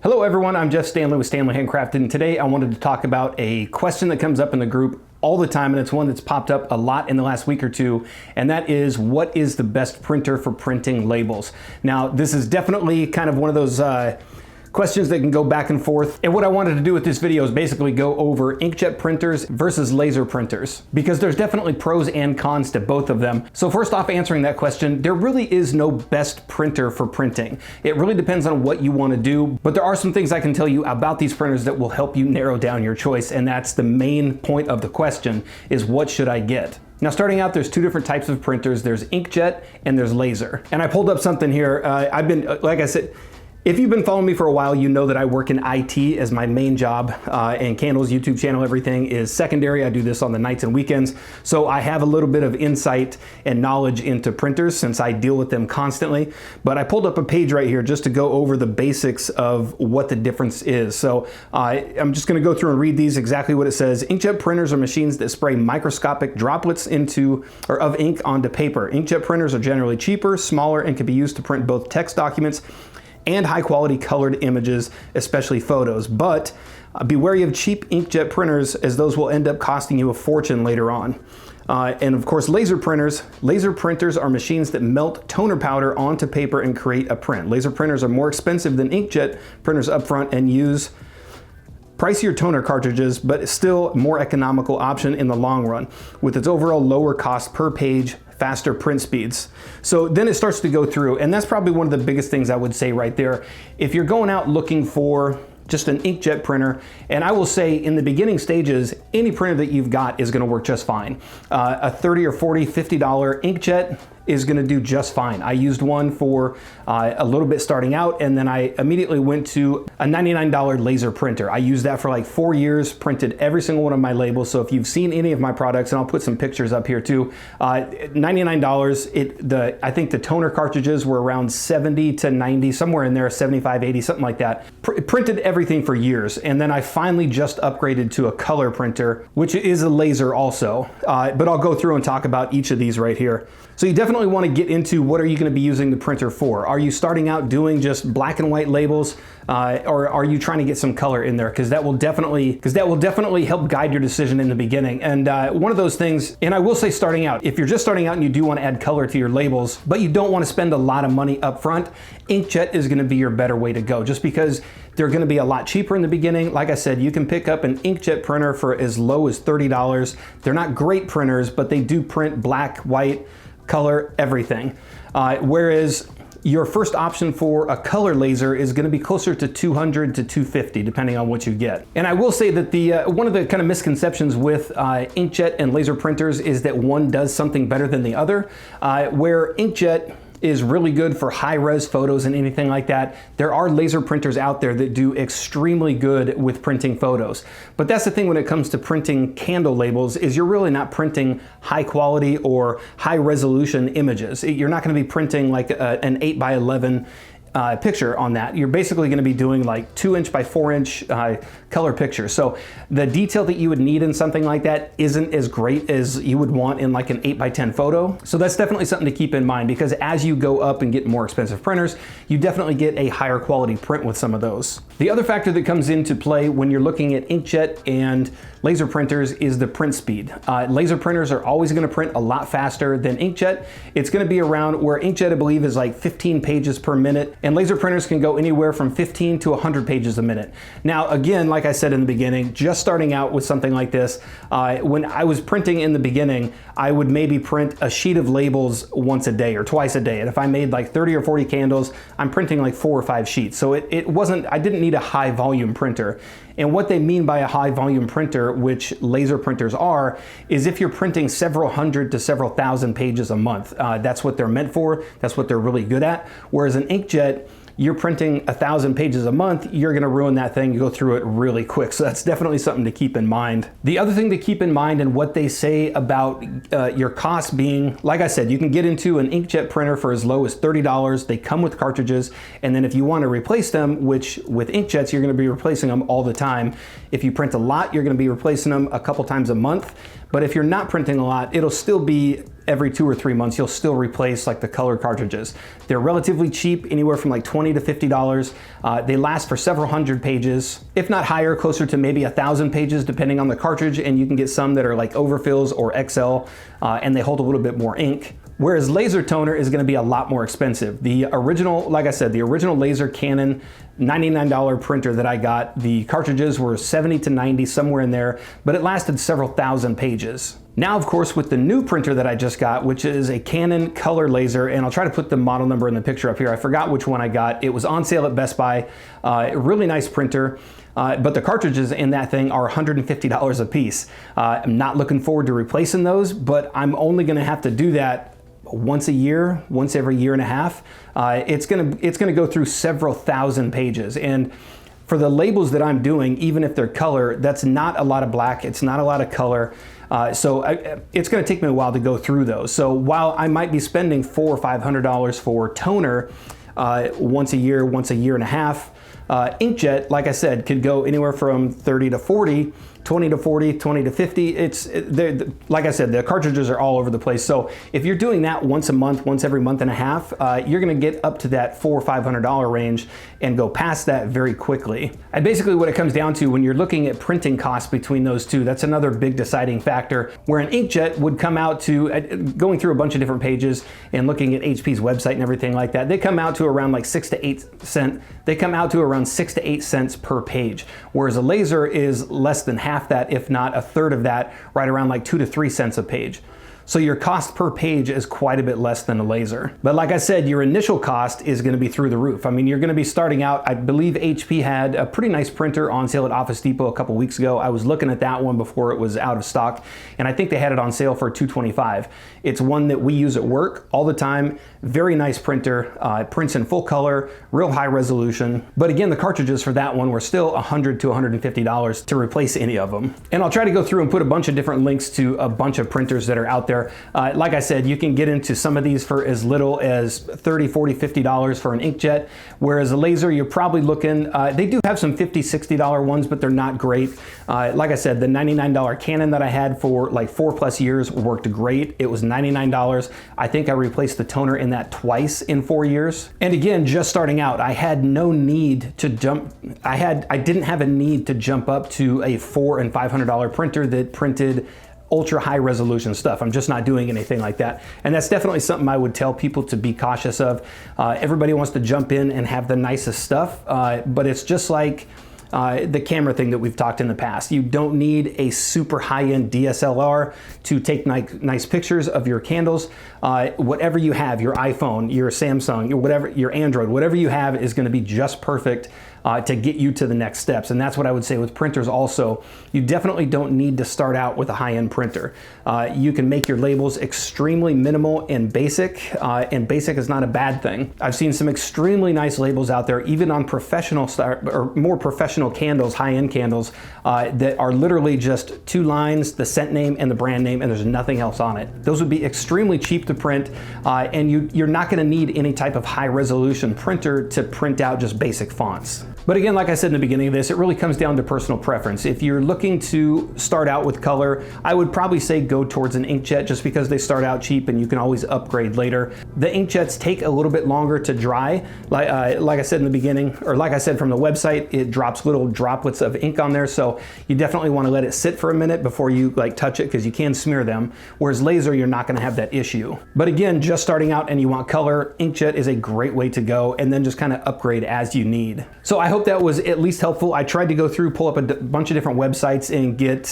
Hello everyone, I'm Jeff Standley with Standley Handcrafted, and today I wanted to talk about a question that comes up in the group all the time, and it's one that's popped up a lot in the last week or two, and that is, what is the best printer for printing labels? Now, this is definitely kind of one of those questions that can go back and forth. And what I wanted to do with this video is basically go over inkjet printers versus laser printers, because there's definitely pros and cons to both of them. So first off, answering that question, there really is no best printer for printing. It really depends on what you want to do, but there are some things I can tell you about these printers that will help you narrow down your choice, and that's the main point of the question, is what should I get? Now, starting out, there's two different types of printers. There's inkjet and there's laser. And I pulled up something here. I've been, like I said, if you've been following me for a while, you know that I work in IT as my main job, and Candle's YouTube channel, everything is secondary. I do this on the nights and weekends. So I have a little bit of insight and knowledge into printers since I deal with them constantly. But I pulled up a page right here just to go over the basics of what the difference is. So I'm just going to go through and read these exactly what it says. Inkjet printers are machines that spray microscopic droplets of ink onto paper. Inkjet printers are generally cheaper, smaller, and can be used to print both text documents and high quality colored images, especially photos. But be wary of cheap inkjet printers, as those will end up costing you a fortune later on. And of course, laser printers. Laser printers are machines that melt toner powder onto paper and create a print. Laser printers are more expensive than inkjet printers upfront and use pricier toner cartridges, but still more economical option in the long run, with its overall lower cost per page, faster print speeds. So then it starts to go through, and that's probably one of the biggest things I would say right there. If you're going out looking for just an inkjet printer, and I will say in the beginning stages, any printer that you've got is gonna work just fine. A $30 or $40, $50 inkjet is gonna do just fine. I used one for a little bit starting out, and then I immediately went to a $99 laser printer. I used that for like 4 years, printed every single one of my labels. So if you've seen any of my products, and I'll put some pictures up here too, $99, I think the toner cartridges were around 70 to 90, somewhere in there, 75, 80, something like that. Printed everything for years, and then I finally just upgraded to a color printer, which is a laser also. But I'll go through and talk about each of these right here. So you definitely want to get into, what are you going to be using the printer for? Are you starting out doing just black and white labels, or are you trying to get some color in there? Because that will definitely help guide your decision in the beginning. And one of those things, and I will say starting out, if you're just starting out and you do want to add color to your labels, but you don't want to spend a lot of money up front, inkjet is going to be your better way to go, just because they're going to be a lot cheaper in the beginning. Like I said, you can pick up an inkjet printer for as low as $30. They're not great printers, but they do print black, white, color, everything. Whereas your first option for a color laser is going to be closer to $200 to $250, depending on what you get. And I will say that one of the kind of misconceptions with inkjet and laser printers is that one does something better than the other. Where inkjet is really good for high-res photos and anything like that, there are laser printers out there that do extremely good with printing photos. But that's the thing when it comes to printing candle labels, is you're really not printing high quality or high resolution images. You're not going to be printing like an 8x11 picture on that. You're basically going to be doing like 2" by 4" color pictures. So the detail that you would need in something like that isn't as great as you would want in like an 8x10 photo. So that's definitely something to keep in mind, because as you go up and get more expensive printers, you definitely get a higher quality print with some of those. The other factor that comes into play when you're looking at inkjet and laser printers is the print speed. Laser printers are always going to print a lot faster than inkjet. It's going to be around, where inkjet I believe is like 15 pages per minute, and laser printers can go anywhere from 15 to 100 pages a minute. Now again, like I said in the beginning, just starting out with something like this, when I was printing in the beginning, I would maybe print a sheet of labels once a day or twice a day. And if I made like 30 or 40 candles, I'm printing like 4 or 5 sheets. So I didn't need a high volume printer. And what they mean by a high volume printer, which laser printers are, is if you're printing several hundred to several thousand pages a month. That's what they're meant for. That's what they're really good at. Whereas an inkjet, you're printing 1,000 pages a month, you're gonna ruin that thing, you go through it really quick. So that's definitely something to keep in mind. The other thing to keep in mind, and what they say about your costs being, like I said, you can get into an inkjet printer for as low as $30. They come with cartridges, and then if you want to replace them, which with inkjets, you're gonna be replacing them all the time. If you print a lot, you're gonna be replacing them a couple times a month. But if you're not printing a lot, it'll still be every 2 or 3 months, you'll still replace like the color cartridges. They're relatively cheap, anywhere from like $20 to $50. They last for several hundred pages, if not higher, closer to maybe 1,000 pages, depending on the cartridge. And you can get some that are like overfills or XL, and they hold a little bit more ink. Whereas laser toner is gonna be a lot more expensive. The original, like I said, the original laser Canon $99 printer that I got, the cartridges were 70 to 90, somewhere in there, but it lasted several thousand pages. Now, of course, with the new printer that I just got, which is a Canon color laser, and I'll try to put the model number in the picture up here. I forgot which one I got. It was on sale at Best Buy. A really nice printer. But the cartridges in that thing are $150 a piece. I'm not looking forward to replacing those, but I'm only gonna have to do that once a year, once every year and a half. It's gonna go through several thousand pages. And for the labels that I'm doing, even if they're color, that's not a lot of black, it's not a lot of color. So it's gonna take me a while to go through those. So while I might be spending $400 or $500 for toner once a year and a half, Inkjet, like I said, could go anywhere from 30 to 40, 20 to 40, 20 to 50. Like I said, the cartridges are all over the place. So if you're doing that once a month, once every month and a half, you're gonna get up to that $400 or $500 range and go past that very quickly. And basically what it comes down to when you're looking at printing costs between those two, that's another big deciding factor, where an Inkjet would come out to, going through a bunch of different pages and looking at HP's website and everything like that, they come out to around like 6 to 8 cents. They come out to around 6 to 8 cents per page, whereas a laser is less than half that, if not a third of that, right around like 2 to 3 cents a page. So your cost per page is quite a bit less than a laser. But like I said, your initial cost is gonna be through the roof. I mean, you're gonna be starting out, I believe HP had a pretty nice printer on sale at Office Depot a couple weeks ago. I was looking at that one before it was out of stock, and I think they had it on sale for $225. It's one that we use at work all the time. Very nice printer, prints in full color, real high resolution. But again, the cartridges for that one were still $100 to $150 to replace any of them. And I'll try to go through and put a bunch of different links to a bunch of printers that are out there. Like I said, you can get into some of these for as little as $30, $40, $50 for an Inkjet, whereas a laser, you're probably looking, they do have some $50, $60 ones, but they're not great. Like I said, the $99 Canon that I had for like 4+ years worked great. It was $99. I think I replaced the toner in that twice in 4 years. And again, just starting out, I had no need to jump, I didn't have a need to jump up to a $400 and $500 printer that printed ultra high resolution stuff. I'm just not doing anything like that. And that's definitely something I would tell people to be cautious of. Everybody wants to jump in and have the nicest stuff, but it's just like the camera thing that we've talked in the past. You don't need a super high-end DSLR to take nice pictures of your candles. Whatever you have, your iPhone, your Samsung, your Android, whatever you have is gonna be just perfect to get you to the next steps. And that's what I would say with printers also. You definitely don't need to start out with a high-end printer. You can make your labels extremely minimal and basic is not a bad thing. I've seen some extremely nice labels out there, even on professional or more professional candles, high-end candles, that are literally just 2 lines, the scent name and the brand name, and there's nothing else on it. Those would be extremely cheap to print, and you're not gonna need any type of high-resolution printer to print out just basic fonts. But again, like I said in the beginning of this, it really comes down to personal preference. If you're looking to start out with color, I would probably say go towards an Inkjet just because they start out cheap and you can always upgrade later. The Inkjets take a little bit longer to dry. Like I said in the beginning, or like I said from the website, it drops little droplets of ink on there, so you definitely want to let it sit for a minute before you touch it, because you can smear them. Whereas laser, you're not going to have that issue. But again, just starting out and you want color, Inkjet is a great way to go, and then just kind of upgrade as you need. So I hope that was at least helpful. I tried to go through, pull up a bunch of different websites and get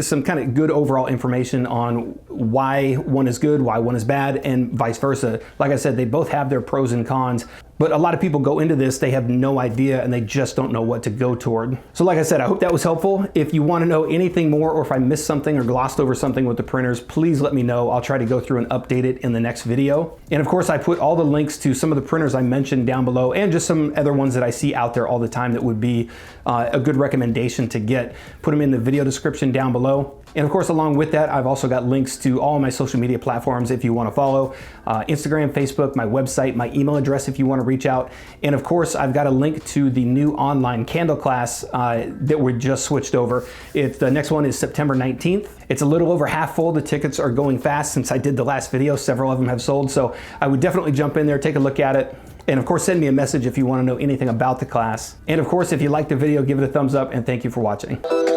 some kind of good overall information on why one is good, why one is bad, and vice versa. Like I said, they both have their pros and cons. But a lot of people go into this, they have no idea and they just don't know what to go toward. So like I said, I hope that was helpful. If you want to know anything more, or if I missed something or glossed over something with the printers, please let me know. I'll try to go through and update it in the next video. And of course, I put all the links to some of the printers I mentioned down below, and just some other ones that I see out there all the time that would be a good recommendation to get. Put them in the video description down below. And of course, along with that, I've also got links to all my social media platforms if you want to follow. Instagram, Facebook, my website, my email address if you want to reach out. And of course, I've got a link to the new online candle class that we just switched over. The next one is September 19th. It's a little over half full. The tickets are going fast. Since I did the last video, several of them have sold. So I would definitely jump in there, take a look at it. And of course, send me a message if you want to know anything about the class. And of course, if you liked the video, give it a thumbs up, and thank you for watching.